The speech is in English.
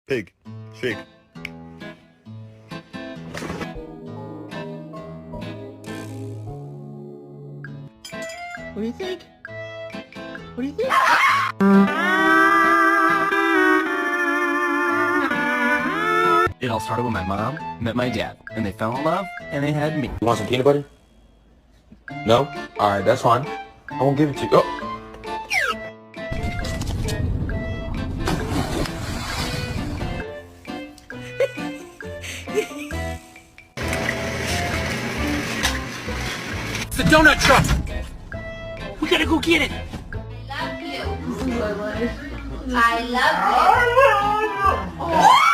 Pig. Fig. What do you think? What do you think? It all started when my mom met my dad, and they fell in love, and they had me. You want some peanut butter? No? Alright, that's fine. I won't give it to you. Oh! It's the donut truck! We gotta go get it! Love you. I love you.